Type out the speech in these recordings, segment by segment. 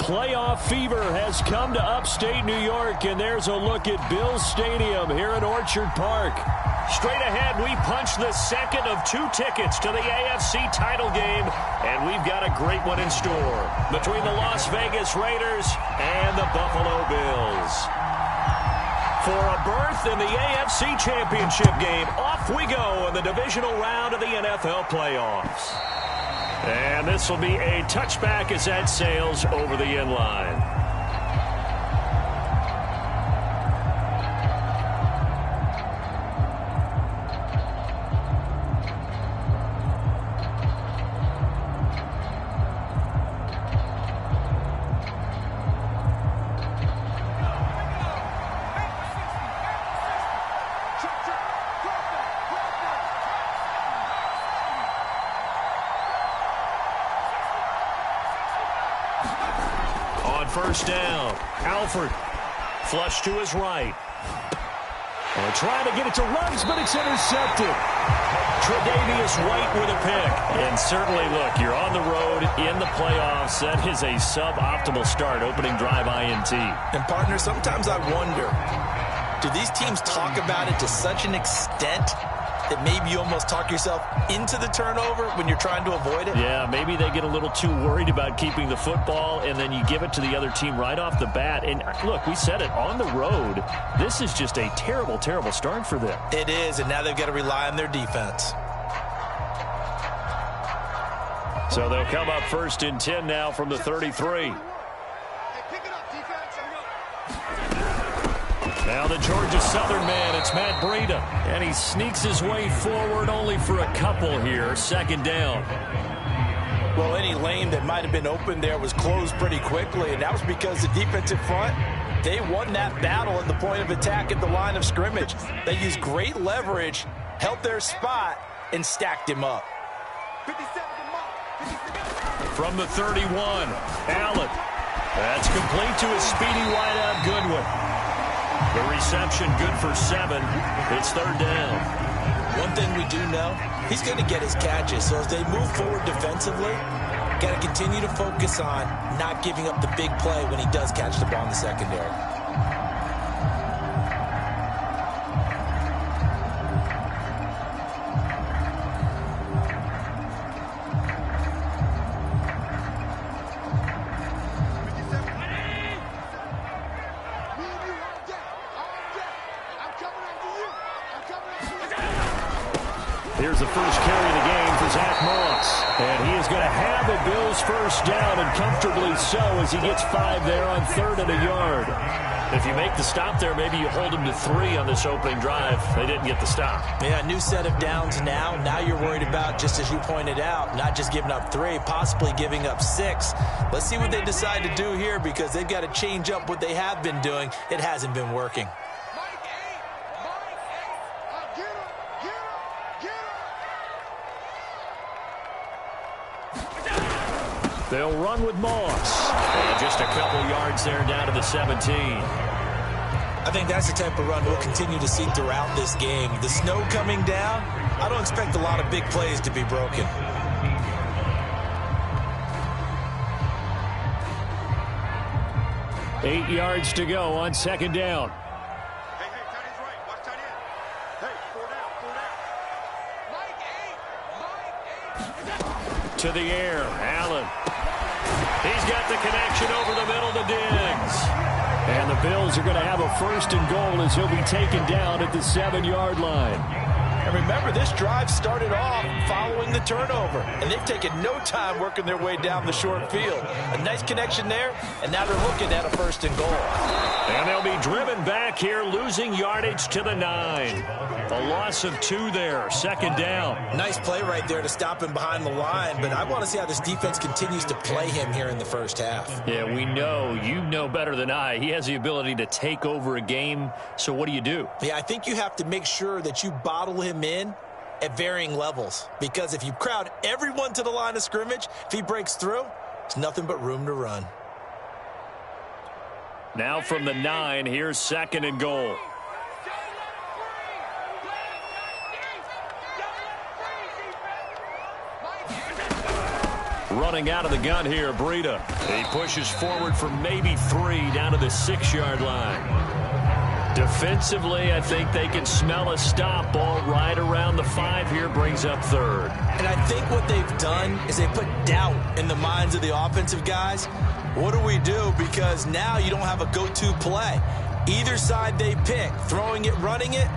Playoff fever has come to upstate New York, and there's a look at Bills Stadium here in Orchard Park. Straight ahead, we punch the second of 2 tickets to the AFC title game, and we've got a great one in store between the Las Vegas Raiders and the Buffalo Bills. For a berth in the AFC Championship game, off we go in the divisional round of the NFL playoffs. And this will be a touchback as that sails over the end line. First down. Alford. Flush to his right. And trying to get it to Ruggs, but it's intercepted. Tre'Davious White with a pick. And certainly, look, you're on the road in the playoffs. That is a suboptimal start, opening drive INT. And, partner, sometimes I wonder, do these teams talk about it to such an extent that maybe you almost talk yourself into the turnover when you're trying to avoid it? Yeah, maybe they get a little too worried about keeping the football, and then you give it to the other team right off the bat. And, look, we said it, on the road, this is just a terrible, terrible start for them. It is, and now they've got to rely on their defense. So they'll come up 1st and 10 now from the 33. Now the Georgia Southern man, it's Matt Breida. And he sneaks his way forward only for a couple here. 2nd down. Well, any lane that might have been open there was closed pretty quickly, and that was because the defensive front, they won that battle at the point of attack at the line of scrimmage. They used great leverage, held their spot, and stacked him up. From the 31, Allen. That's complete to his speedy wideout Goodwin. The reception good for 7. It's 3rd down. One thing we do know, he's going to get his catches. So as they move forward defensively, got to continue to focus on not giving up the big play when he does catch the ball in the secondary. Here's the first carry of the game for Zach Moss. And he is going to have the Bills first down, and comfortably so, as he gets 5 there on 3rd and a yard. If you make the stop there, maybe you hold him to 3 on this opening drive. They didn't get the stop. Yeah, new set of downs now. Now you're worried about, just as you pointed out, not just giving up 3, possibly giving up 6. Let's see what they decide to do here, because they've got to change up what they have been doing. It hasn't been working. They'll run with Moss. And just a couple yards there down to the 17. I think that's the type of run we'll continue to see throughout this game. The snow coming down, I don't expect a lot of big plays to be broken. Eight yards to go on 2nd down. Hey, tight end's right. Watch tight end. Hey, 4 down. To the air, Allen. He's got the connection over the middle to Diggs. And the Bills are going to have a 1st and goal as he'll be taken down at the 7-yard line. And remember, this drive started off following the turnover, and they've taken no time working their way down the short field. A nice connection there, and now they're looking at a 1st and goal. And they'll be driven back here, losing yardage to the 9. A loss of 2 there, 2nd down. Nice play right there to stop him behind the line, but I want to see how this defense continues to play him here in the first half. Yeah, we know, you know better than I, he has the ability to take over a game, so what do you do? Yeah, I think you have to make sure that you bottle him in at varying levels, because if you crowd everyone to the line of scrimmage, if he breaks through, it's nothing but room to run. Now from the 9, here's 2nd and goal. Running out of the gun here, Breida. He pushes forward for maybe 3 down to the 6-yard line. Defensively, I think they can smell a stop. Ball right around the 5 here, brings up 3rd. And I think what they've done is they put doubt in the minds of the offensive guys. What do we do? Because now you don't have a go-to play. Either side they pick, throwing it, running it,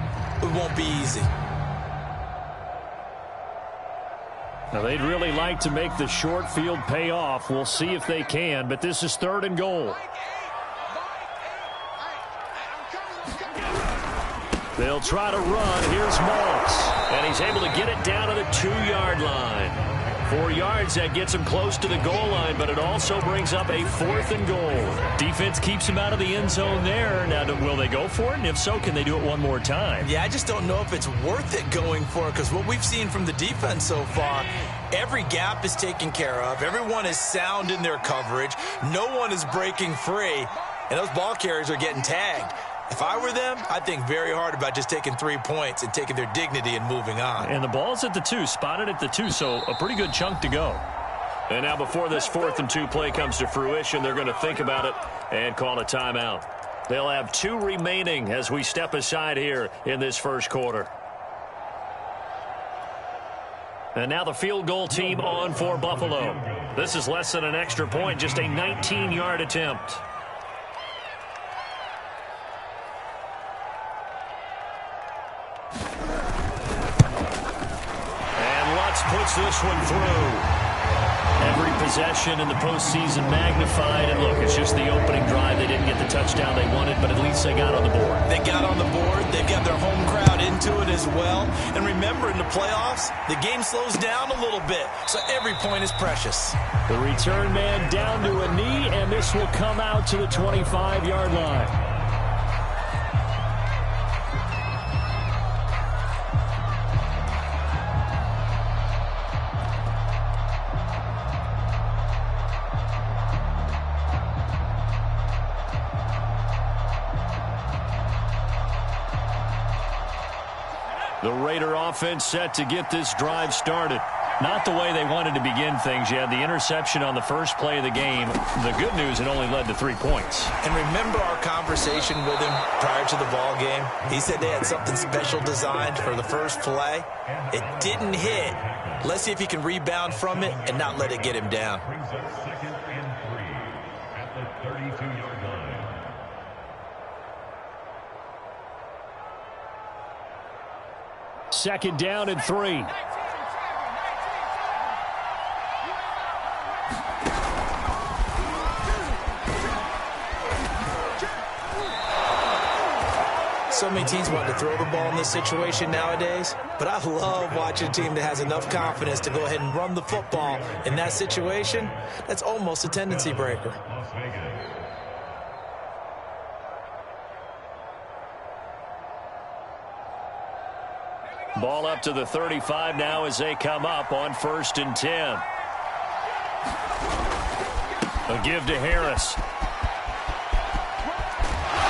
it won't be easy. Now, they'd really like to make the short field pay off. We'll see if they can, but this is 3rd and goal. They'll try to run. Here's Moss, and he's able to get it down to the 2-yard line. 4 yards, that gets him close to the goal line, but it also brings up a 4th and goal. Defense keeps him out of the end zone there. Now, will they go for it? And if so, can they do it one more time? Yeah, I just don't know if it's worth it going for it, because what we've seen from the defense so far, every gap is taken care of. Everyone is sound in their coverage. No one is breaking free, and those ball carriers are getting tagged. If I were them, I'd think very hard about just taking 3 points and taking their dignity and moving on. And the ball's at the 2, spotted at the 2, so a pretty good chunk to go. And now before this 4th and 2 play comes to fruition, they're going to think about it and call a timeout. They'll have 2 remaining as we step aside here in this first quarter. And now the field goal team on for Buffalo. This is less than an extra point, just a 19-yard attempt. Puts this one through. Every possession in the postseason magnified. And look, it's just the opening drive. They didn't get the touchdown they wanted, but at least they got on the board. They got on the board. They've got their home crowd into it as well. And remember, in the playoffs, the game slows down a little bit, so every point is precious. The return man down to a knee, and this will come out to the 25-yard line. The Raider offense set to get this drive started. Not the way they wanted to begin things. You had the interception on the first play of the game. The good news, it only led to 3 points. And remember our conversation with him prior to the ball game? He said they had something special designed for the first play. It didn't hit. Let's see if he can rebound from it and not let it get him down. Second down and 3. So many teams want to throw the ball in this situation nowadays, but I love watching a team that has enough confidence to go ahead and run the football in that situation. That's almost a tendency breaker. Ball up to the 35 now as they come up on 1st and 10. A give to Harris.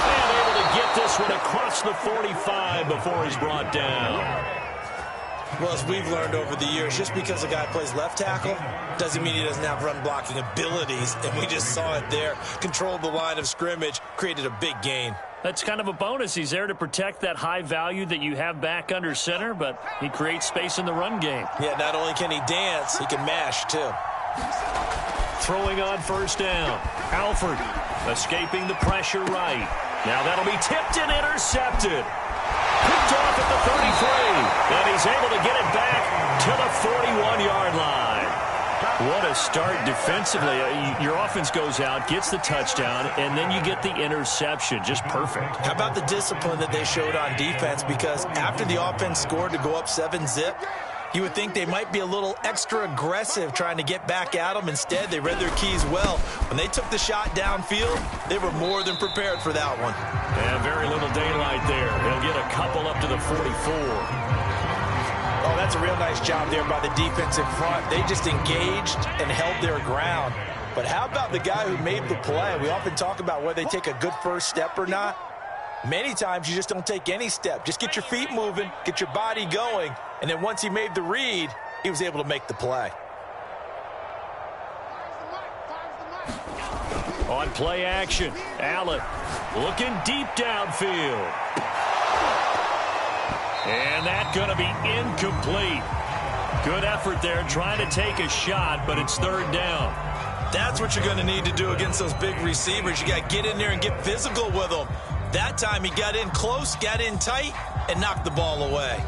And able to get this one across the 45 before he's brought down. Well, as we've learned over the years, just because a guy plays left tackle doesn't mean he doesn't have run blocking abilities. And we just saw it there. Controlled the line of scrimmage, created a big gain. That's kind of a bonus. He's there to protect that high value that you have back under center, but he creates space in the run game. Yeah, not only can he dance, he can mash, too. Throwing on 1st down. Alford escaping the pressure right. Now that'll be tipped and intercepted. Picked off at the 33, and he's able to get it back to the 41-yard line. What a start defensively. Your offense goes out, gets the touchdown, and then you get the interception. Just perfect. How about the discipline that they showed on defense? Because after the offense scored to go up 7-zip, you would think they might be a little extra aggressive trying to get back at them. Instead, they read their keys well. When they took the shot downfield, they were more than prepared for that one. And very little daylight there. They'll get a couple up to the 44. Oh, that's a real nice job there by the defensive front. They just engaged and held their ground. But how about the guy who made the play? We often talk about whether they take a good first step or not. Many times you just don't take any step. Just get your feet moving, get your body going, and then once he made the read, he was able to make the play. On play action, Allen looking deep downfield. And that's going to be incomplete. Good effort there trying to take a shot, but it's third down. That's what you're going to need to do against those big receivers. You got to get in there and get physical with them. That time he got in close, got in tight, and knocked the ball away.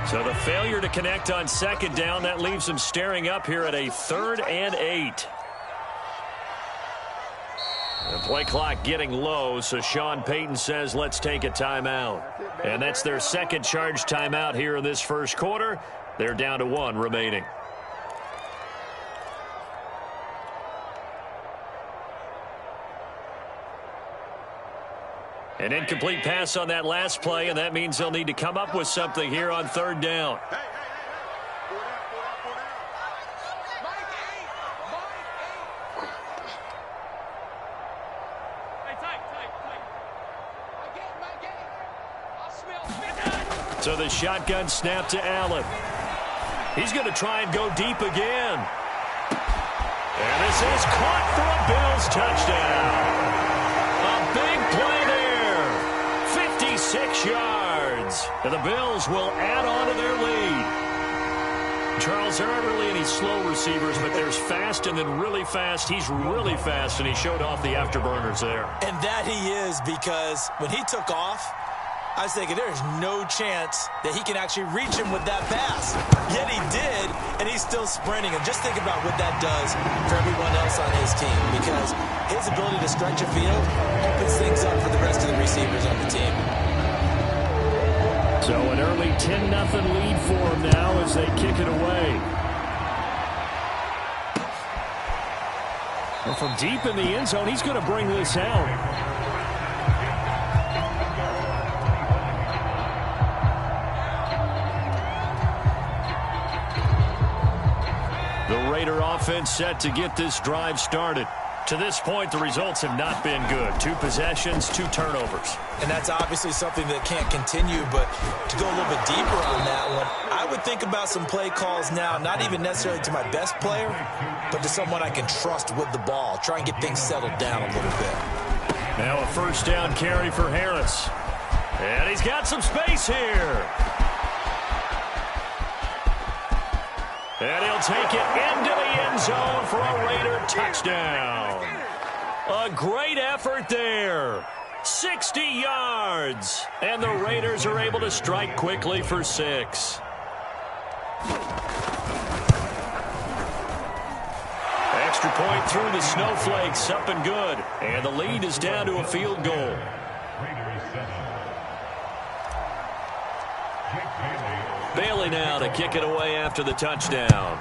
So the failure to connect on second down, that leaves him staring up here at a 3rd and 8. The play clock getting low, so Sean Payton says let's take a timeout. And that's their second charge timeout here in this first quarter. They're down to 1 remaining. An incomplete pass on that last play, and that means they'll need to come up with something here on third down. So the shotgun snap to Allen. He's going to try and go deep again. And this is caught for a Bills touchdown. A big play there. 56 yards. And the Bills will add on to their lead. Charles, there aren't really any slow receivers, but there's fast and then really fast. He's really fast, and he showed off the afterburners there. And that he is, because when he took off, I was thinking there's no chance that he can actually reach him with that pass. Yet he did, and he's still sprinting. And just think about what that does for everyone else on his team, because his ability to stretch a field opens things up for the rest of the receivers on the team. So an early 10-0 lead for him now as they kick it away. Well, from deep in the end zone, he's going to bring this out. The Raider offense set to get this drive started. To this point, the results have not been good. 2 possessions, 2 turnovers. And that's obviously something that can't continue, but to go a little bit deeper on that one, I would think about some play calls now, not even necessarily to my best player, but to someone I can trust with the ball. Try and get things settled down a little bit. Now a first down carry for Harris. And he's got some space here. And he'll take it into the end zone for a Raider touchdown. A great effort there. 60 yards. And the Raiders are able to strike quickly for 6. Extra point through the snowflakes, up and good. And the lead is down to a field goal. Bailey now to kick it away after the touchdown.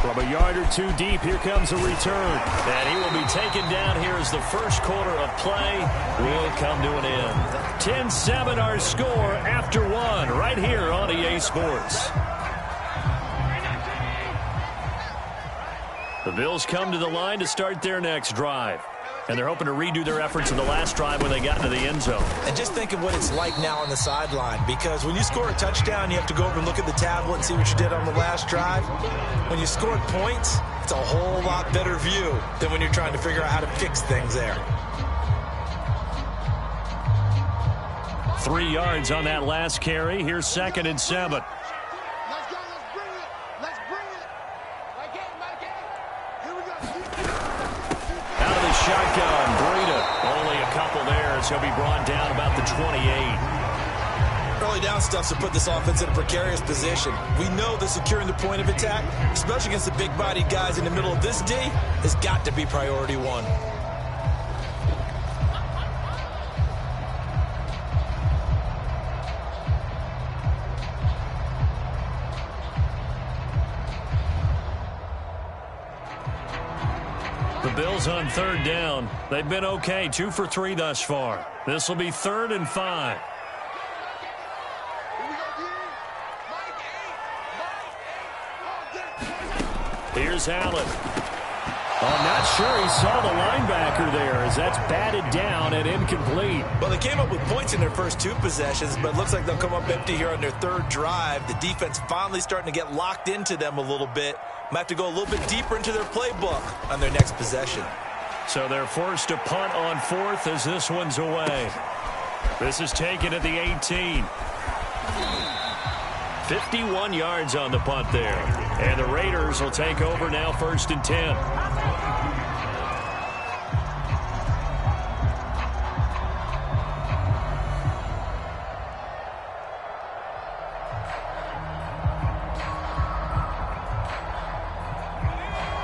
From a yard or 2 deep, here comes a return. And he will be taken down here as the first quarter of play will come to an end. 10-7 our score after 1 right here on EA Sports. The Bills come to the line to start their next drive. And they're hoping to redo their efforts in the last drive when they got into the end zone. And just think of what it's like now on the sideline, because when you score a touchdown, you have to go over and look at the tablet and see what you did on the last drive. When you scored points, it's a whole lot better view than when you're trying to figure out how to fix things there. 3 yards on that last carry. Here's 2nd and 7. Let's go. Let's bring it. Let's bring it. My game. Here we go. Out of the shotgun, Breida. Only a couple there as he'll be brought down about the 28. Early down stuff to put this offense in a precarious position. We know that securing the point of attack, especially against the big-bodied guys in the middle of this D, has got to be priority 1. The Bills on 3rd down. They've been okay, 2 for 3 thus far. This will be 3rd and 5. Here's Allen. I'm not sure he saw the linebacker there as that's batted down and incomplete. Well, they came up with points in their first 2 possessions, but it looks like they'll come up empty here on their 3rd drive. The defense finally starting to get locked into them a little bit. Might have to go a little bit deeper into their playbook on their next possession. So they're forced to punt on 4th as this one's away. This is taken at the 18. 51 yards on the punt there. And the Raiders will take over now 1st and 10.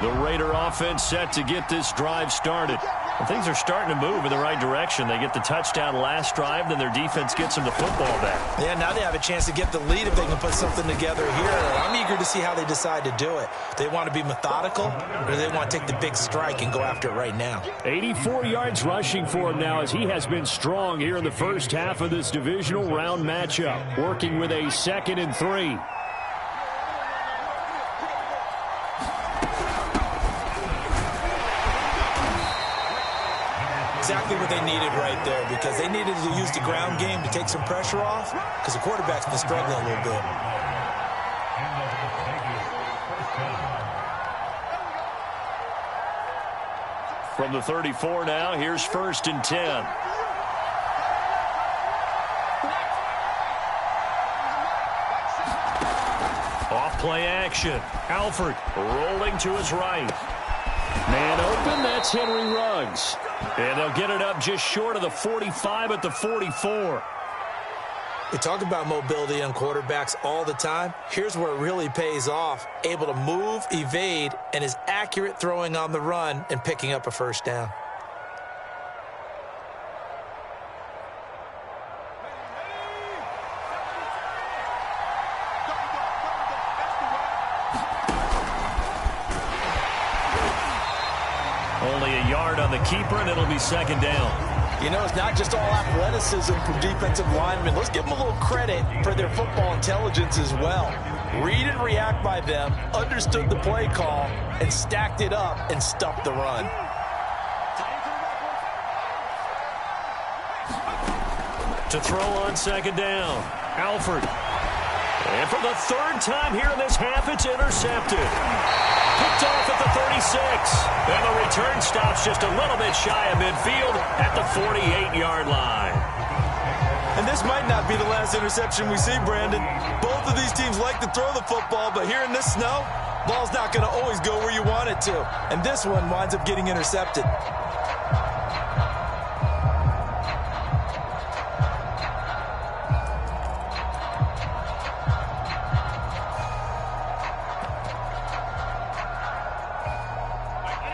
The Raider offense set to get this drive started. And things are starting to move in the right direction. They get the touchdown last drive, then their defense gets them the football back. Yeah, now they have a chance to get the lead if they can put something together here. I'm eager to see how they decide to do it. They want to be methodical, or do they want to take the big strike and go after it right now? 84 yards rushing for him now as he has been strong here in the first half of this divisional round matchup, working with a 2nd and 3. Exactly what they needed right there, because they needed to use the ground game to take some pressure off, because the quarterback's been struggling a little bit. From the 34 now, here's 1st and 10. Off play action. Alford rolling to his right. Man open, that's Henry Ruggs. And they'll get it up just short of the 45 at the 44. We talk about mobility on quarterbacks all the time. Here's where it really pays off. Able to move, evade, and is accurate throwing on the run and picking up a 1st down. Only a yard on the keeper, and it'll be 2nd down. You know, it's not just all athleticism from defensive linemen. Let's give them a little credit for their football intelligence as well. Read and react by them, understood the play call, and stacked it up and stuffed the run. To throw on 2nd down, Alford. And for the 3rd time here in this half, it's intercepted. Picked off at the 36. And the return stops just a little bit shy of midfield at the 48-yard line. And this might not be the last interception we see, Brandon. Both of these teams like to throw the football, but here in this snow, ball's not going to always go where you want it to. And this one winds up getting intercepted.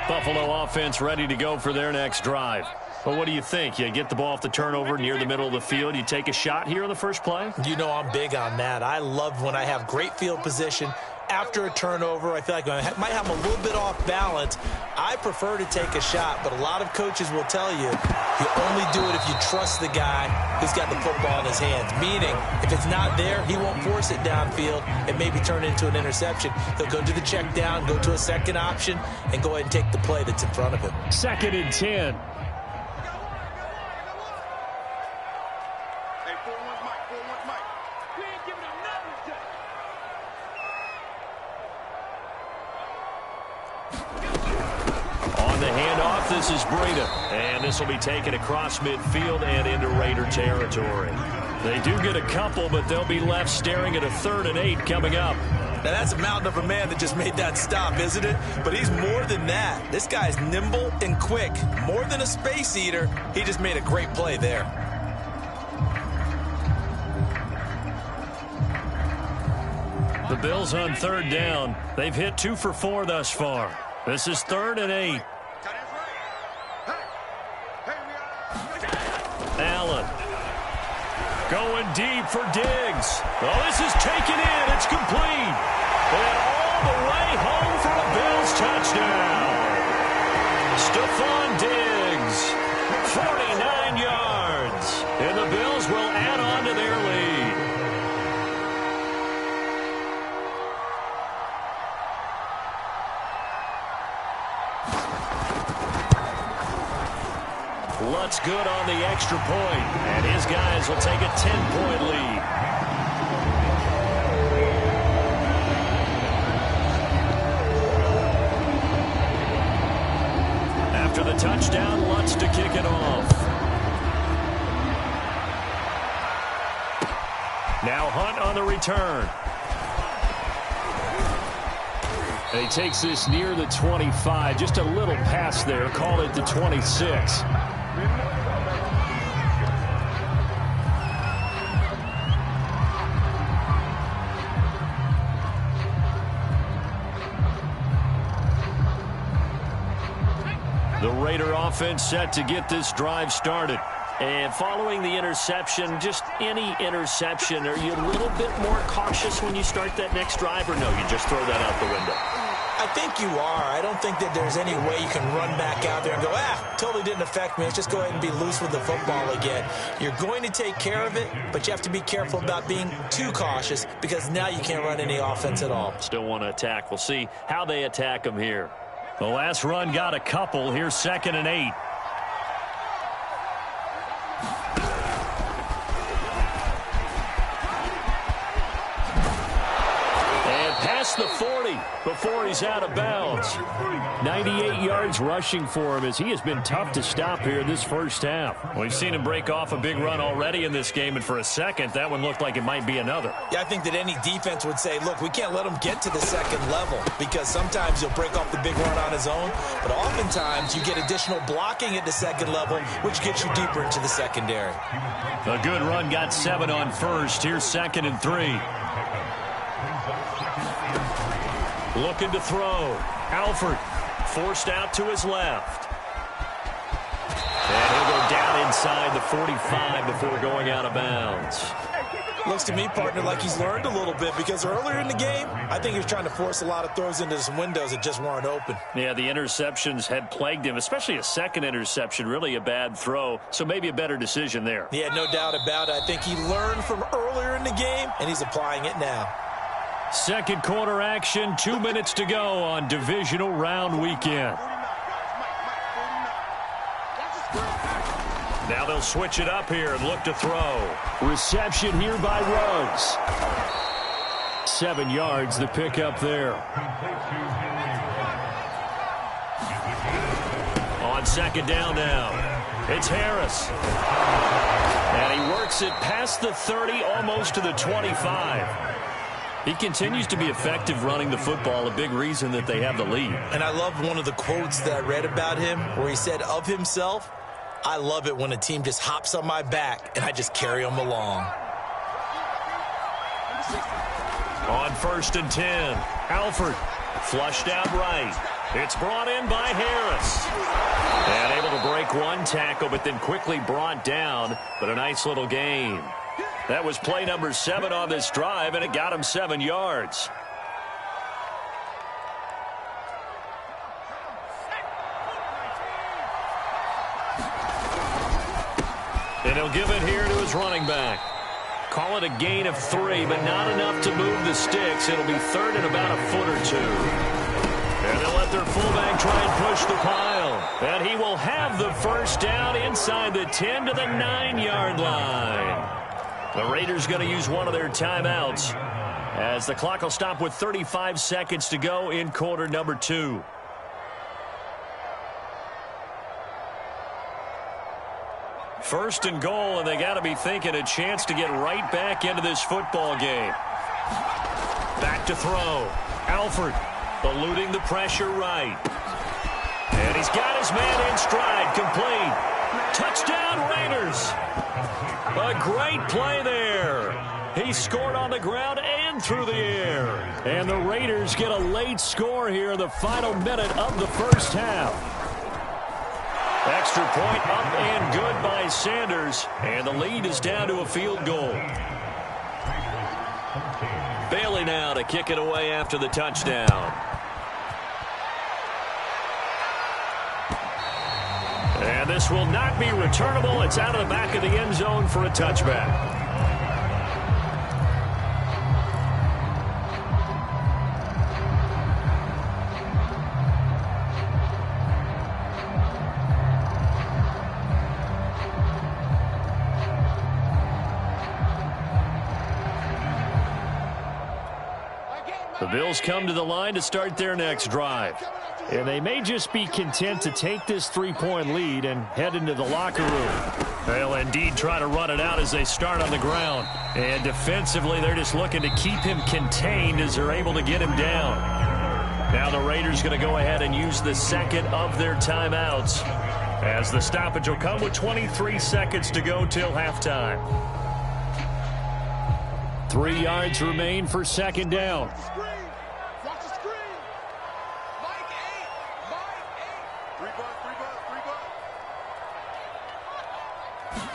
Buffalo offense ready to go for their next drive. But what do you think? You get the ball off the turnover near the middle of the field. You take a shot here on the first play? You know I'm big on that. I love when I have great field position. After a turnover, I feel like I might have a little bit off balance. I prefer to take a shot, but a lot of coaches will tell you only do it if you trust the guy who's got the football in his hands. Meaning, if it's not there, he won't force it downfield and maybe turn it into an interception. He'll go to the check down, go to a second option, and go ahead and take the play that's in front of him. 2nd and 10. This is Breida, and this will be taken across midfield and into Raider territory. They do get a couple, but they'll be left staring at a 3rd and 8 coming up. Now, that's a mountain of a man that just made that stop, isn't it? But he's more than that. This guy's nimble and quick. More than a space eater, he just made a great play there. The Bills on 3rd down. They've hit 2 for 4 thus far. This is 3rd and 8. Allen going deep for Diggs. Oh, this is taken in. It's complete. And all the way home for a Bills touchdown. Stephon Diggs, 49 yards. And the Bills will add on to their lead. Shot's good on the extra point, and his guys will take a 10-point lead. After the touchdown, Lutz to kick it off. Now Hunt on the return. And he takes this near the 25. Just a little pass there. Call it the 26. The Raider offense set to get this drive started. And following the interception, just any interception, are you a little bit more cautious when you start that next drive, or no, you just throw that out the window? I think you are. I don't think that there's any way you can run back out there and go, totally didn't affect me. Let's just go ahead and be loose with the football again. You're going to take care of it, but you have to be careful about being too cautious because now you can't run any offense at all. Still want to attack. We'll see how they attack them here. The last run got a couple. Here's 2nd and 8. The 40 before he's out of bounds. 98 yards rushing for him as he has been tough to stop here this first half. We've seen him break off a big run already in this game, and for a second, that one looked like it might be another. Yeah, I think that any defense would say, look, we can't let him get to the second level because sometimes he'll break off the big run on his own, but oftentimes you get additional blocking at the second level, which gets you deeper into the secondary. A good run got 7 on first. Here's 2nd and 3. Looking to throw. Alford forced out to his left. And he'll go down inside the 45 before going out of bounds. Looks to me, partner, like he's learned a little bit because earlier in the game, I think he was trying to force a lot of throws into some windows that just weren't open. Yeah, the interceptions had plagued him, especially a second interception, really a bad throw, so maybe a better decision there. Yeah, no doubt about it. I think he learned from earlier in the game, and he's applying it now. Second quarter action, 2 minutes to go on divisional round weekend. Now they'll switch it up here and look to throw. Reception here by Ruggs. 7 yards, the pickup there. On second down now, it's Harris. And he works it past the 30, almost to the 25. He continues to be effective running the football, a big reason that they have the lead. And I love one of the quotes that I read about him where he said of himself, I love it when a team just hops on my back and I just carry them along. On 1st and 10, Alford flushed out right. It's brought in by Harris. And able to break one tackle, but then quickly brought down. But a nice little gain. That was play number 7 on this drive, and it got him 7 yards. And he'll give it here to his running back. Call it a gain of 3, but not enough to move the sticks. It'll be 3rd and about a foot or 2. And they'll let their fullback try and push the pile. And he will have the first down inside the 10 to the 9-yard line. The Raiders going to use one of their timeouts as the clock will stop with 35 seconds to go in quarter number 2. First and goal, and they got to be thinking a chance to get right back into this football game. Back to throw. Alford eluding the pressure right. And he's got his man in stride, complete. Touchdown, Raiders. A great play there. He scored on the ground and through the air. And the Raiders get a late score here in the final minute of the first half. Extra point up and good by Sanders. And the lead is down to a field goal. Bailey now to kick it away after the touchdown. And this will not be returnable. It's out of the back of the end zone for a touchback. Bills come to the line to start their next drive. And they may just be content to take this 3-point lead and head into the locker room. They'll indeed try to run it out as they start on the ground. And defensively, they're just looking to keep him contained as they're able to get him down. Now the Raiders going to go ahead and use the second of their timeouts, as the stoppage will come with 23 seconds to go till halftime. 3 yards remain for second down. Watch the screen. Mike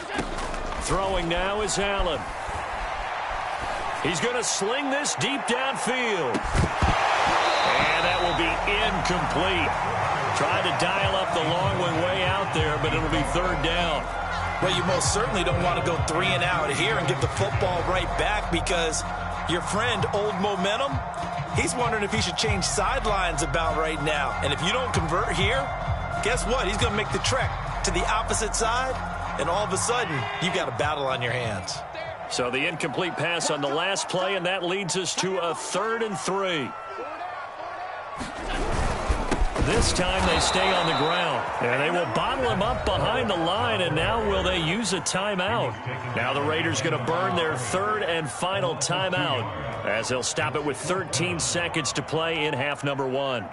8. Throwing now is Allen. He's going to sling this deep downfield. And that will be incomplete. Trying to dial up the long way out there, but it'll be third down. Well, you most certainly don't want to go 3 and out here and give the football right back, because your friend, Old Momentum, he's wondering if he should change sidelines about right now. And if you don't convert here, guess what? He's going to make the trek to the opposite side, and all of a sudden, you've got a battle on your hands. So the incomplete pass on the last play, and that leads us to a 3rd and 3. This time they stay on the ground. And they will bottle him up behind the line, and now will they use a timeout? Now the Raiders going to burn their 3rd and final timeout, as they'll stop it with 13 seconds to play in half number 1.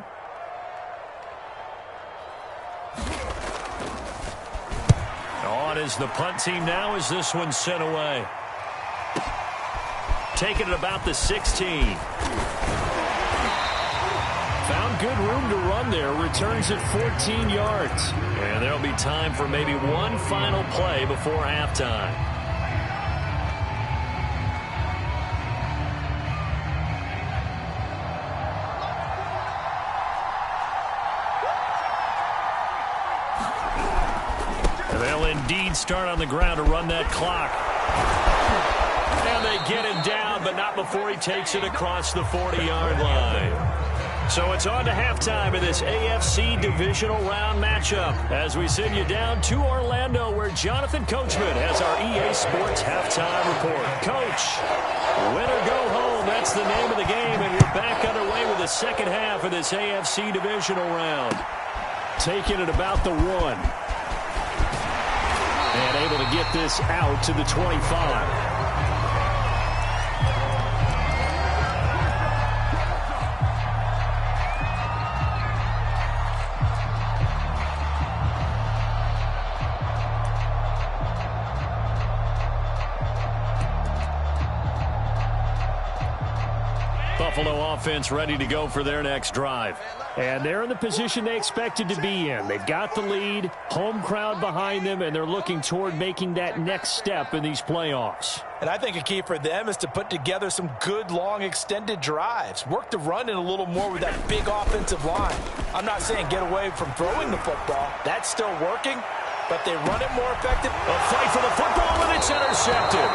On is the punt team now as this one's sent away. Taking it about the 16. Found good room to run there. Returns at 14 yards. And there'll be time for maybe one final play before halftime. And they'll indeed start on the ground to run that clock. And they get him down, but not before he takes it across the 40-yard line. So it's on to halftime of this AFC divisional round matchup as we send you down to Orlando, where Jonathan Coachman has our EA Sports halftime report. Coach, win or go home, that's the name of the game, and we're back underway with the second half of this AFC divisional round. Taking it about the 1. And able to get this out to the 25. Buffalo offense ready to go for their next drive. And they're in the position they expected to be in. They've got the lead, home crowd behind them, and they're looking toward making that next step in these playoffs. And I think a key for them is to put together some good, long, extended drives. Work the run in a little more with that big offensive line. I'm not saying get away from throwing the football. That's still working, but they run it more effective. A fight for the football, and it's intercepted.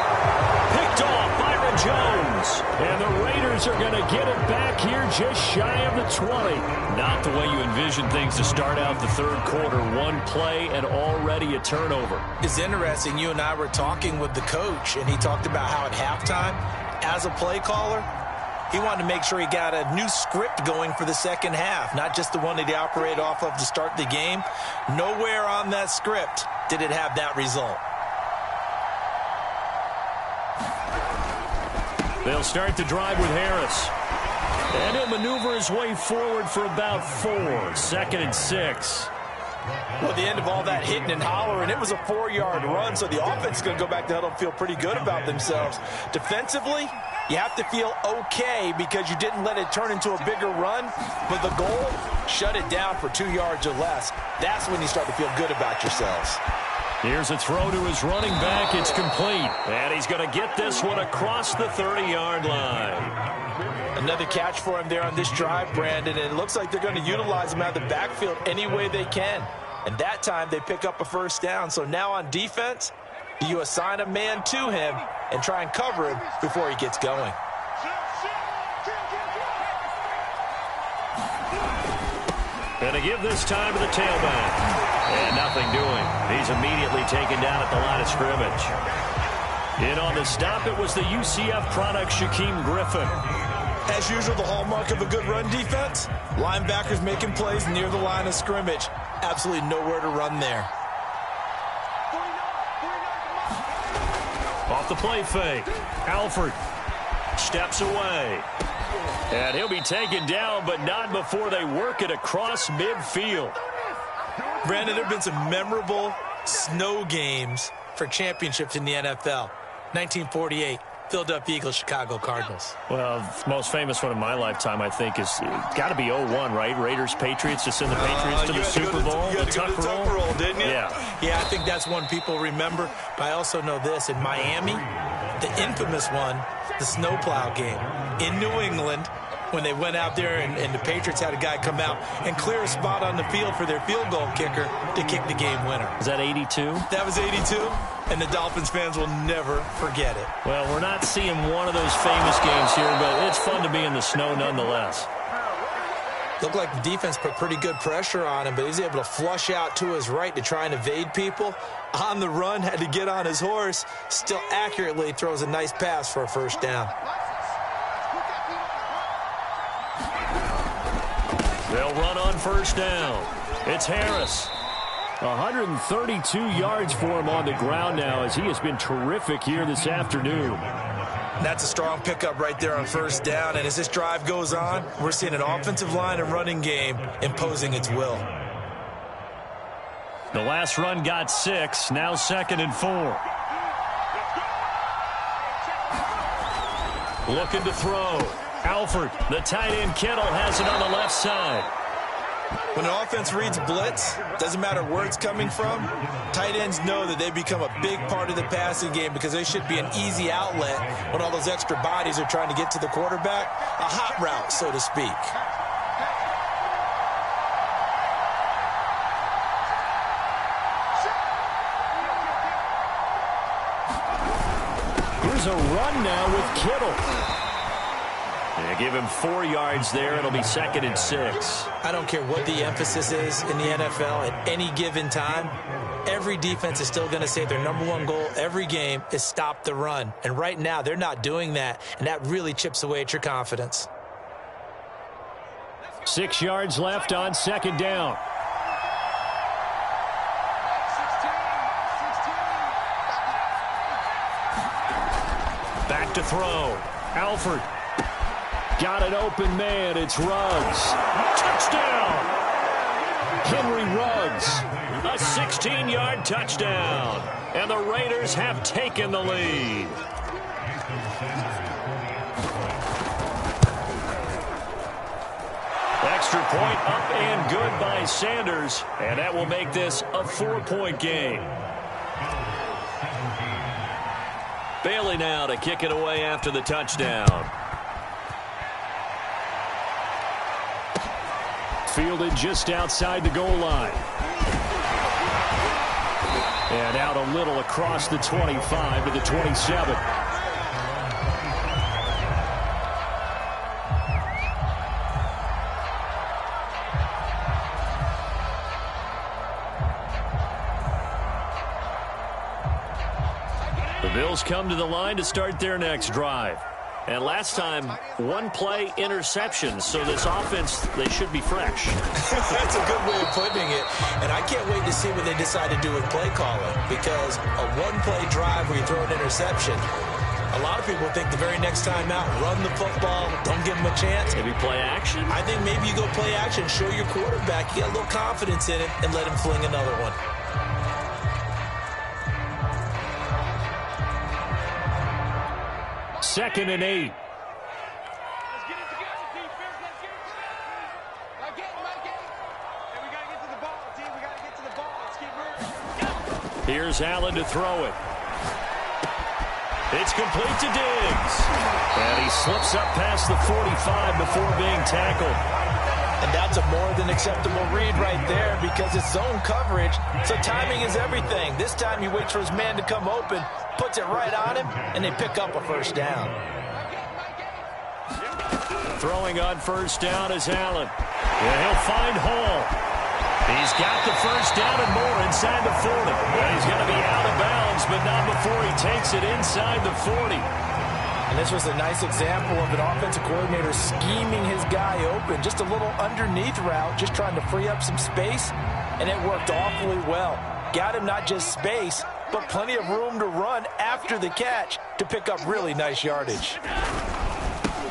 Picked off Byron Jones. And the Raiders are going to get it back here just shy of the 20. Not the way you envision things to start out the third quarter. One play and already a turnover. It's interesting. You and I were talking with the coach, and he talked about how at halftime, as a play caller, he wanted to make sure he got a new script going for the second half, not just the one that he operated off of to start the game. Nowhere on that script did it have that result. They'll start the drive with Harris. And he'll maneuver his way forward for about 4. 2nd and 6. Well, at the end of all that hitting and hollering, it was a 4-yard run, so the offense is going to go back to huddle and feel pretty good about themselves. Defensively, you have to feel okay because you didn't let it turn into a bigger run, but the goal, shut it down for 2 yards or less. That's when you start to feel good about yourselves. Here's a throw to his running back. It's complete. And he's going to get this one across the 30-yard line. Another catch for him there on this drive, Brandon. And it looks like they're going to utilize him out of the backfield any way they can. And that time they pick up a first down. So now on defense, you assign a man to him and try and cover him before he gets going. And to give this time to the tailback. And nothing doing. He's immediately taken down at the line of scrimmage. In on the stop, it was the UCF product, Shaquem Griffin. As usual, the hallmark of a good run defense, linebackers making plays near the line of scrimmage. Absolutely nowhere to run there. Off the play fake. Alford steps away. And he'll be taken down, but not before they work it across midfield. Brandon, there have been some memorable snow games for championships in the NFL. 1948. Philadelphia Eagles, Chicago Cardinals. Well, the most famous one in my lifetime, I think, is got to be 0-1, right? Raiders, Patriots, to send the Patriots to the Super Bowl. You had to go to the Tuck roll, didn't you? Yeah, I think that's one people remember. But I also know this. In Miami, the infamous one, the snowplow game. In New England, when they went out there and the Patriots had a guy come out and clear a spot on the field for their field goal kicker to kick the game winner. Is that 82? That was 82. And the Dolphins fans will never forget it. Well, we're not seeing one of those famous games here, but it's fun to be in the snow nonetheless. Looked like the defense put pretty good pressure on him, but he's able to flush out to his right to try and evade people. On the run, had to get on his horse. Still accurately throws a nice pass for a first down. They'll run on first down. It's Harris. 132 yards for him on the ground now as he has been terrific here this afternoon. That's a strong pickup right there on first down. And as this drive goes on, we're seeing an offensive line and running game imposing its will. The last run got 6. Now 2nd and 4. Looking to throw. Alford, the tight end Kittle, has it on the left side. When an offense reads blitz, doesn't matter where it's coming from, tight ends know that they become a big part of the passing game because they should be an easy outlet when all those extra bodies are trying to get to the quarterback. A hot route, so to speak. Here's a run now with Kittle. They give him 4 yards there. It'll be 2nd and 6. I don't care what the emphasis is in the NFL at any given time. Every defense is still going to say their #1 goal every game is stop the run. And right now, they're not doing that, and that really chips away at your confidence. 6 yards left on 2nd down. Back to throw. Alford. Got an open man. It's Ruggs. Touchdown! Henry Ruggs. A 16-yard touchdown. And the Raiders have taken the lead. Extra point up and good by Sanders. And that will make this a 4-point game. Bailey now to kick it away after the touchdown. Fielded just outside the goal line. And out a little across the 25 to the 27. The Bills come to the line to start their next drive. And last time, 1-play interception. So this offense, they should be fresh. That's a good way of putting it. And I can't wait to see what they decide to do with play calling. Because a 1-play drive where you throw an interception, a lot of people think the very next time out, run the football, don't give them a chance. Maybe play action? I think maybe you go play action, show your quarterback, you get a little confidence in it, and let him fling another one. Second and 8. Let's get it together, defense. Let's get it together. Like it. And we got to get to the ball, team. We got to get to the ball. Let's keep moving. Here's Allen to throw it. It's complete to Diggs. And he slips up past the 45 before being tackled. And that's a more than acceptable read right there because it's zone coverage, so timing is everything. This time he waits for his man to come open, puts it right on him, and they pick up a first down. Throwing on first down is Allen. And he'll find Hall. He's got the first down and more inside the 40. And he's going to be out of bounds, but not before he takes it inside the 40. And this was a nice example of an offensive coordinator scheming his guy open. Just a little underneath route, just trying to free up some space, and it worked awfully well. Got him not just space, but plenty of room to run after the catch to pick up really nice yardage.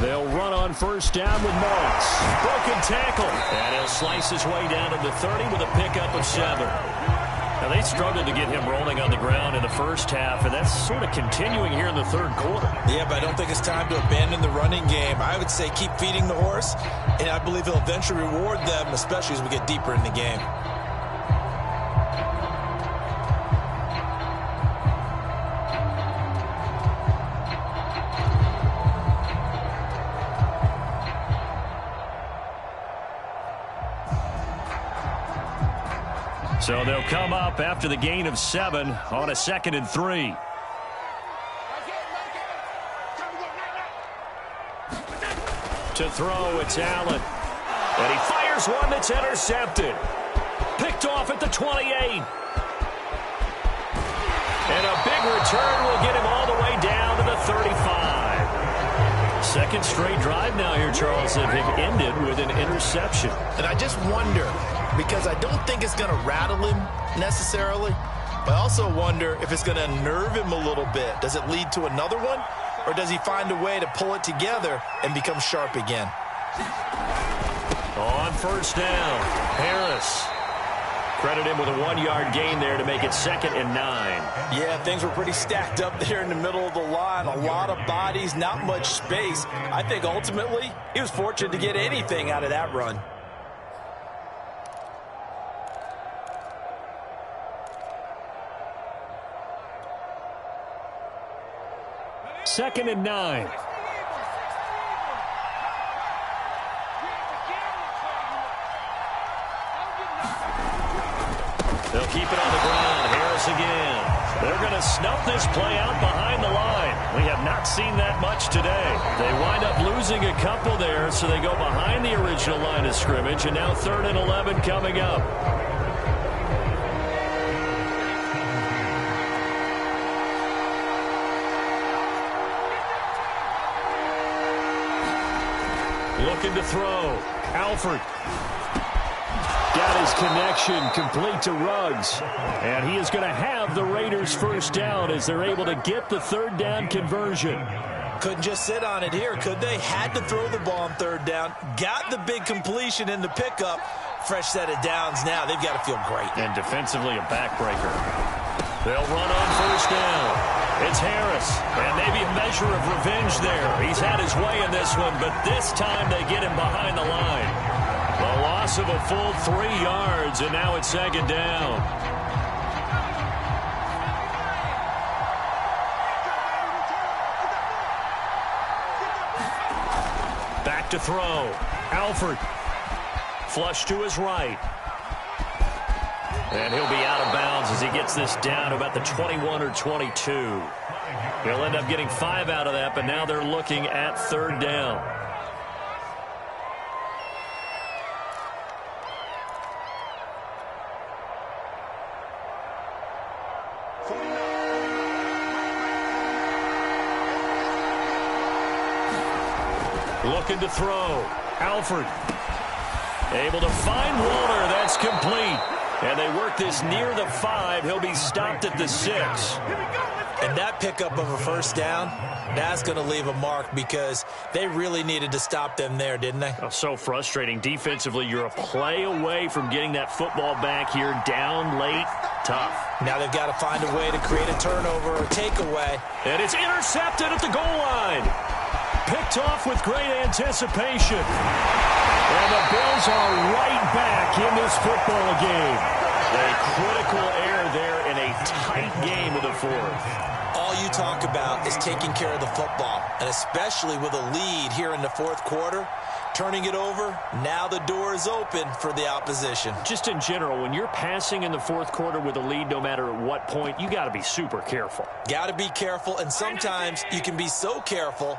They'll run on first down with Moss. Broken tackle. And he'll slice his way down to the 30 with a pickup of 7. Now, they struggled to get him rolling on the ground in the first half, and that's sort of continuing here in the third quarter. Yeah, but I don't think it's time to abandon the running game. I would say keep feeding the horse, and I believe he'll eventually reward them, especially as we get deeper in the game. So they'll come up after the gain of 7 on a 2nd and 3. To throw, it's Allen. And he fires one that's intercepted. Picked off at the 28. And a big return will get him all the way down to the 35. Second straight drive now here, Charles, that have ended with an interception. And I just wonder, because I don't think it's going to rattle him necessarily, but I also wonder if it's going to unnerve him a little bit. Does it lead to another one, or does he find a way to pull it together and become sharp again? On first down, Harris. Credit him with a 1-yard gain there to make it 2nd and 9. Yeah, things were pretty stacked up there in the middle of the line. A lot of bodies, not much space. I think ultimately he was fortunate to get anything out of that run. Second and 9. They'll keep it on the ground. Harris again. They're going to snuff this play out behind the line. We have not seen that much today. They wind up losing a couple there, so they go behind the original line of scrimmage, and now 3rd and 11 coming up. Looking to throw. Alford. Got his connection complete to Ruggs. And he is going to have the Raiders first down as they're able to get the 3rd down conversion. Couldn't just sit on it here, could they? Had to throw the ball on 3rd down. Got the big completion in the pickup. Fresh set of downs now. They've got to feel great. And defensively a backbreaker. They'll run on first down. It's Harris. And maybe a measure of revenge there. He's had his way in this one, but this time they get him behind the line. The loss of a full 3 yards, and now it's 2nd down. Back to throw. Alford. Flush to his right. And he'll be out of bounds as he gets this down to about the 21 or 22. He'll end up getting 5 out of that, but now they're looking at 3rd down. Looking to throw. Alford. Able to find Walter. That's complete. And they work this near the 5. He'll be stopped at the 6. And that pickup of a first down, that's going to leave a mark because they really needed to stop them there, didn't they? Oh, so frustrating. Defensively, you're a play away from getting that football back here. Down late. Tough. Now they've got to find a way to create a turnover or takeaway. And it's intercepted at the goal line. Picked off with great anticipation. And the Bills are right back in this football game. A critical error there in a tight game of the 4th. All you talk about is taking care of the football, and especially with a lead here in the 4th quarter, turning it over, now the door is open for the opposition. Just in general, when you're passing in the 4th quarter with a lead, no matter at what point, you got to be super careful. Got to be careful, and sometimes you can be so careful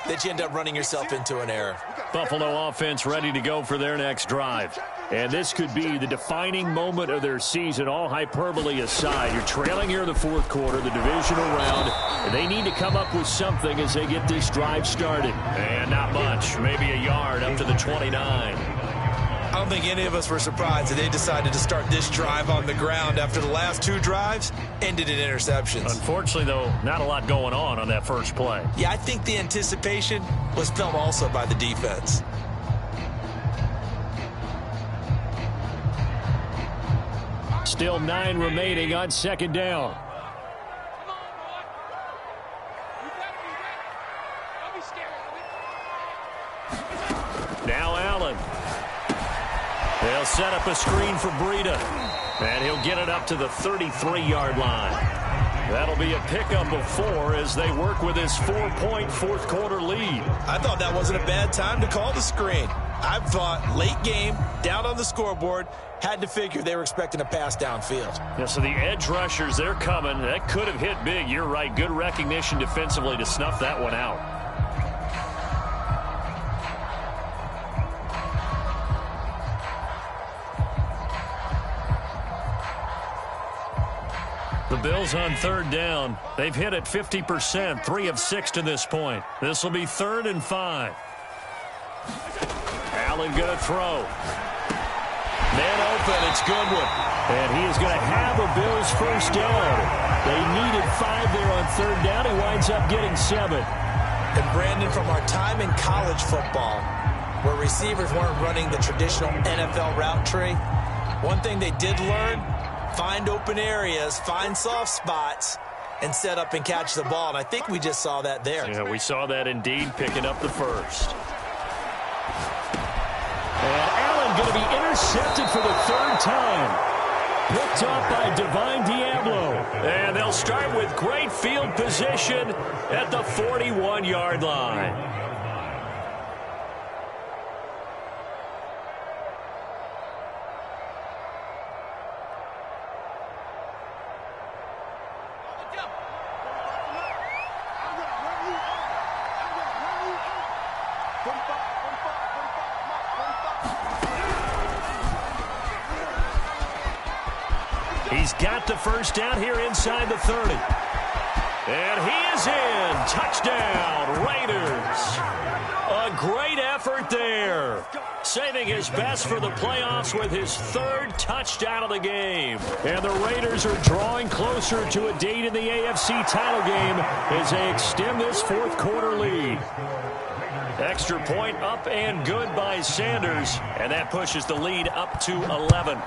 that you end up running yourself into an error. Buffalo offense ready to go for their next drive. And this could be the defining moment of their season, all hyperbole aside. You're trailing here in the fourth quarter, the divisional round, and they need to come up with something as they get this drive started. And not much, maybe a yard up to the 29. I don't think any of us were surprised that they decided to start this drive on the ground after the last two drives ended in interceptions. Unfortunately, though, not a lot going on that first play. Yeah, I think the anticipation was felt also by the defense. Still 9 remaining on second down. Come on, boy. You better be ready. Don't be scared of it. Now Allen. They'll set up a screen for Breida. And he'll get it up to the 33-yard line. That'll be a pickup of 4 as they work with his 4-point fourth quarter lead. I thought that wasn't a bad time to call the screen. I thought late game, down on the scoreboard, had to figure they were expecting a pass downfield. Yeah, so the edge rushers, they're coming. That could have hit big. You're right. Good recognition defensively to snuff that one out. The Bills on third down. They've hit it 50%, 3 of 6 to this point. This will be 3rd and 5. Allen going to throw. Man open, it's Goodwin. And he is going to have a Bills first down. They needed 5 there on third down. He winds up getting 7. And Brandon, from our time in college football, where receivers weren't running the traditional NFL route tree, one thing they did learn, find open areas, find soft spots, and set up and catch the ball. And I think we just saw that there. Yeah, we saw that indeed, picking up the first. And Allen going to be intercepted for the 3rd time. Picked up by Divine Diablo. And they'll start with great field position at the 41-yard line. He's got the first down here inside the 30. And he is in. Touchdown, Raiders. A great effort there. Saving his best for the playoffs with his 3rd touchdown of the game. And the Raiders are drawing closer to a date in the AFC title game as they extend this fourth quarter lead. Extra point up and good by Sanders. And that pushes the lead up to 11.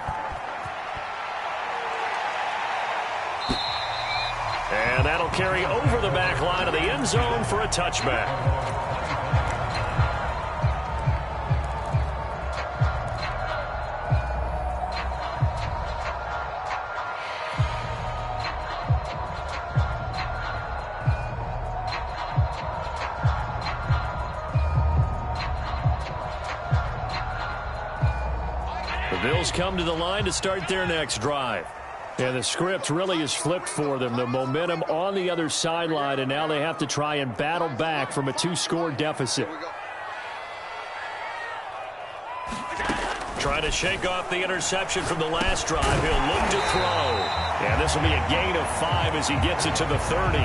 And that'll carry over the back line of the end zone for a touchback. The Bills come to the line to start their next drive. And the script really is flipped for them. The momentum on the other sideline, and now they have to try and battle back from a 2-score deficit. Trying to shake off the interception from the last drive. He'll look to throw. And this will be a gain of 5 as he gets it to the 30.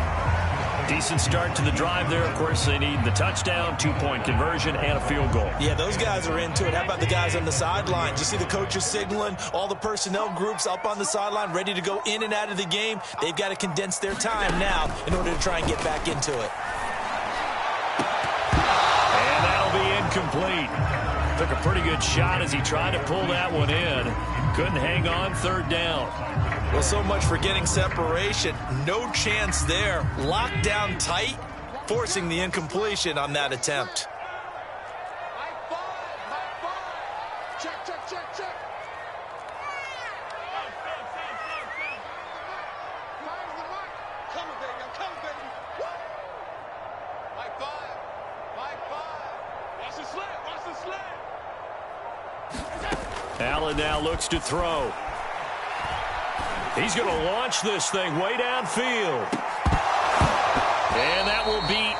Decent start to the drive there. Of course, they need the touchdown, 2-point conversion, and a field goal. Yeah, those guys are into it. How about the guys on the sideline? You see the coaches signaling, all the personnel groups up on the sideline, ready to go in and out of the game. They've got to condense their time now in order to try and get back into it. And that'll be incomplete. Took a pretty good shot as he tried to pull that one in. Couldn't hang on third down. Well, so much for getting separation. No chance there. Locked down tight, forcing the incompletion on that attempt. High five. Check, check, check, check. Fire's the mark. Coming, baby. I'm coming, baby. Woo! High five. High five. Watch the sled. Watch the sled. Allen now looks to throw. He's going to launch this thing way downfield. And that will be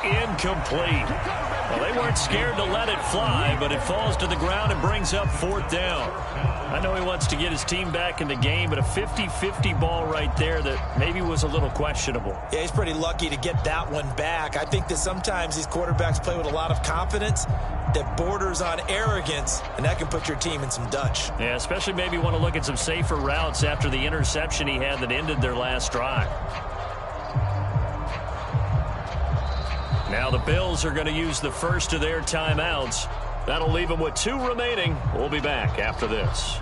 incomplete. Well, they weren't scared to let it fly, but it falls to the ground and brings up 4th down. I know he wants to get his team back in the game, but a 50-50 ball right there that maybe was a little questionable. Yeah, he's pretty lucky to get that one back. I think that sometimes these quarterbacks play with a lot of confidence that borders on arrogance, and that can put your team in some Dutch. Yeah, especially maybe want to look at some safer routes after the interception he had that ended their last drive. Now the Bills are going to use the first of their timeouts. That'll leave them with 2 remaining. We'll be back after this.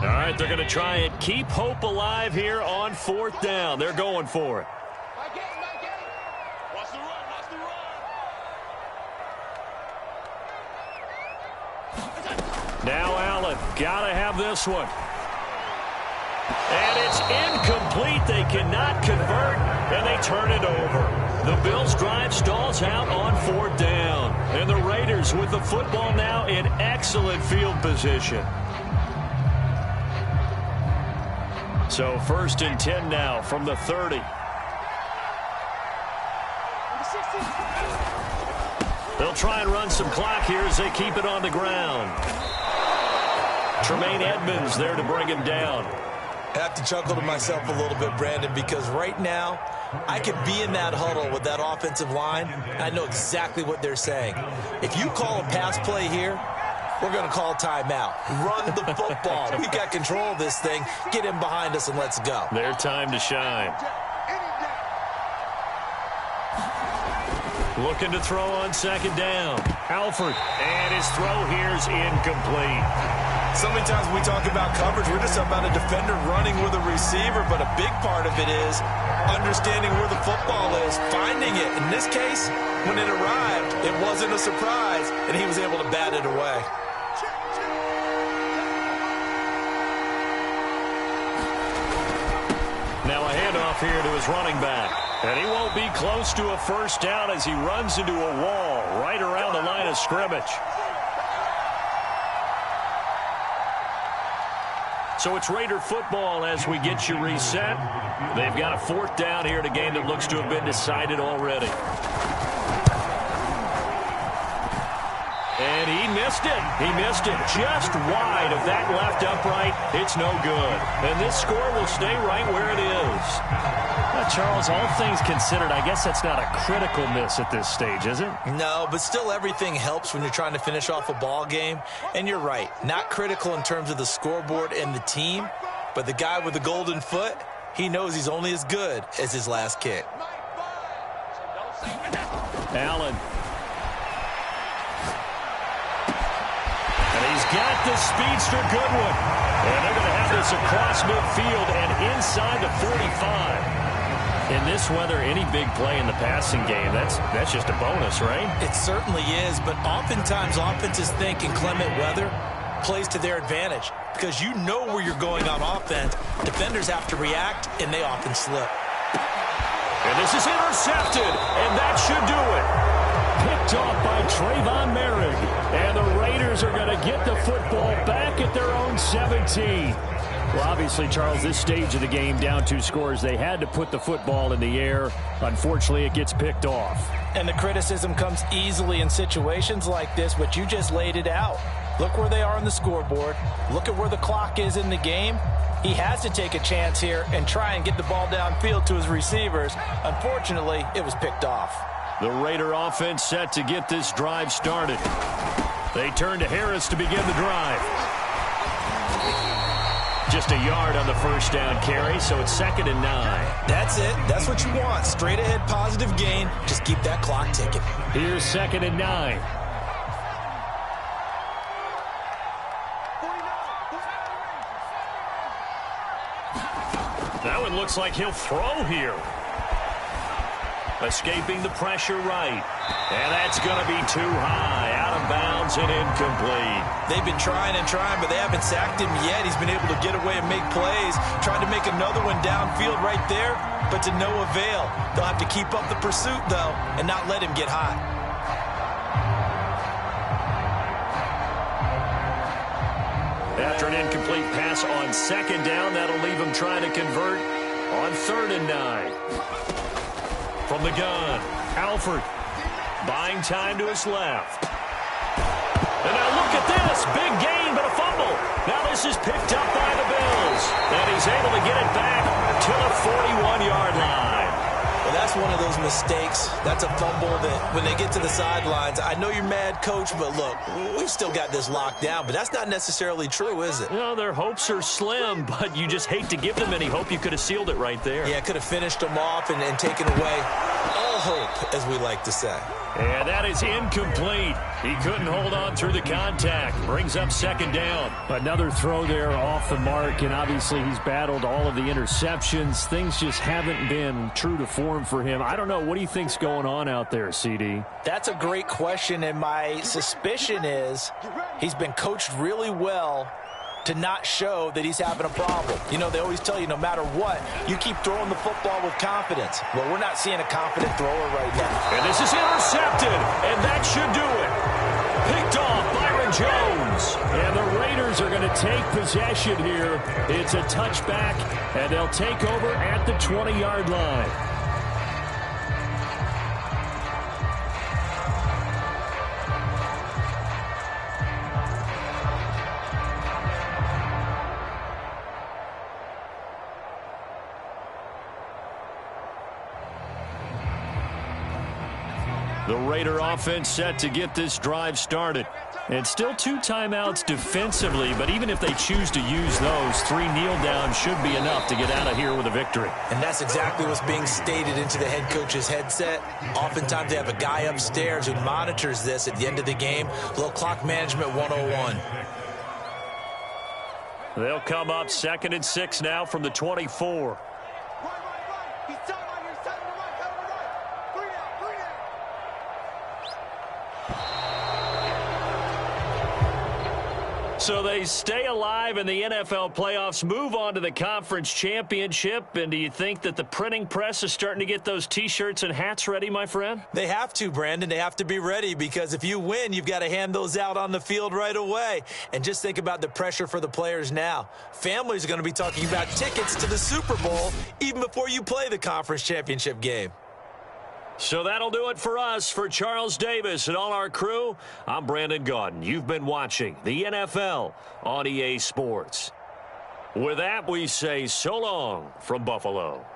All right, they're going to try and keep hope alive here on 4th down. They're going for it. Watch the run, watch the run. Now Allen, gotta have this one. And it's incomplete. They cannot convert, and they turn it over. The Bills' drive stalls out on 4th down. And the Raiders with the football now in excellent field position. So 1st and 10 now from the 30. They'll try and run some clock here as they keep it on the ground. Tremaine Edmonds there to bring him down. I have to chuckle to myself a little bit, Brandon, because right now I could be in that huddle with that offensive line. I know exactly what they're saying. If you call a pass play here, we're going to call timeout. Run the football. We've got control of this thing. Get him behind us and let's go. Their time to shine. Looking to throw on 2nd down. Alford, and his throw here is incomplete. So many times when we talk about coverage, we're just about a defender running with a receiver, but a big part of it is understanding where the football is, finding it. In this case, when it arrived, it wasn't a surprise, and he was able to bat it away. Now a handoff here to his running back. And he won't be close to a 1st down as he runs into a wall right around the line of scrimmage. So it's Raider football as we get you reset. They've got a 4th down here in a game that looks to have been decided already. And he missed it. He missed it just wide of that left upright. It's no good. And this score will stay right where it is. Well, Charles, all things considered, I guess that's not a critical miss at this stage, is it? No, but still everything helps when you're trying to finish off a ball game. And you're right, not critical in terms of the scoreboard and the team, but the guy with the golden foot, he knows he's only as good as his last kick. Allen. And he's got the speedster Goodwin. And they're going to have this across midfield and inside the 45. In this weather, any big play in the passing game, that's just a bonus, right? It certainly is, but oftentimes offenses think inclement weather plays to their advantage because you know where you're going on offense. Defenders have to react, and they often slip. And this is intercepted, and that should do it. Picked off by Trayvon Merrick. And the Raiders are going to get the football back at their own 17. Well, obviously, Charles, this stage of the game, down 2 scores, they had to put the football in the air. Unfortunately, it gets picked off. And the criticism comes easily in situations like this, but you just laid it out. Look where they are on the scoreboard. Look at where the clock is in the game. He has to take a chance here and try and get the ball downfield to his receivers. Unfortunately, it was picked off. The Raider offense set to get this drive started. They turn to Harris to begin the drive. Just a yard on the 1st down carry, so it's 2nd and 9. That's it. That's what you want. Straight ahead positive gain. Just keep that clock ticking. Here's 2nd and 9. That one looks like he'll throw here. Escaping the pressure right. And that's going to be too high. Out of bounds and incomplete. They've been trying and trying, but they haven't sacked him yet. He's been able to get away and make plays. Tried to make another one downfield right there, but to no avail. They'll have to keep up the pursuit, though, and not let him get hot. After an incomplete pass on second down, that'll leave him trying to convert on 3rd and 9. From the gun, Alford buying time to his left. And now look at this. Big gain, but a fumble. Now this is picked up by the Bills. And he's able to get it back to the 41-yard line. Well, that's one of those mistakes. That's a fumble that when they get to the sidelines, I know you're mad, Coach, but look, we've still got this locked down. But that's not necessarily true, is it? Well, their hopes are slim, but you just hate to give them any hope. You could have sealed it right there. Yeah, could have finished them off and taken away all hope, as we like to say. And that is incomplete. He couldn't hold on through the contact. Brings up 2nd down. Another throw there off the mark, and obviously he's battled all of the interceptions. Things just haven't been true to form for him. I don't know. What do you think's going on out there, CD? That's a great question, and my suspicion is he's been coached really well to not show that he's having a problem. You know, they always tell you no matter what, you keep throwing the football with confidence. Well, we're not seeing a confident thrower right now. And this is intercepted, and that should do it. Picked off Byron Jones. And the Raiders are going to take possession here. It's a touchback, and they'll take over at the 20-yard line. The Raider offense set to get this drive started. And still 2 timeouts defensively, but even if they choose to use those, 3 kneel downs should be enough to get out of here with a victory. And that's exactly what's being stated into the head coach's headset. Oftentimes they have a guy upstairs who monitors this at the end of the game. Little clock management 101. They'll come up 2nd and 6 now from the 24. He's tight right here. Tight to the right. Tight to the right. 3 down. 3 down. So they stay alive in the NFL playoffs, move on to the conference championship. And do you think that the printing press is starting to get those T-shirts and hats ready, my friend? They have to, Brandon. They have to be ready because if you win, you've got to hand those out on the field right away. And just think about the pressure for the players now. Families are going to be talking about tickets to the Super Bowl even before you play the conference championship game. So that'll do it for us. For Charles Davis and all our crew, I'm Brandon Gaudin. You've been watching the NFL on EA Sports. With that, we say so long from Buffalo.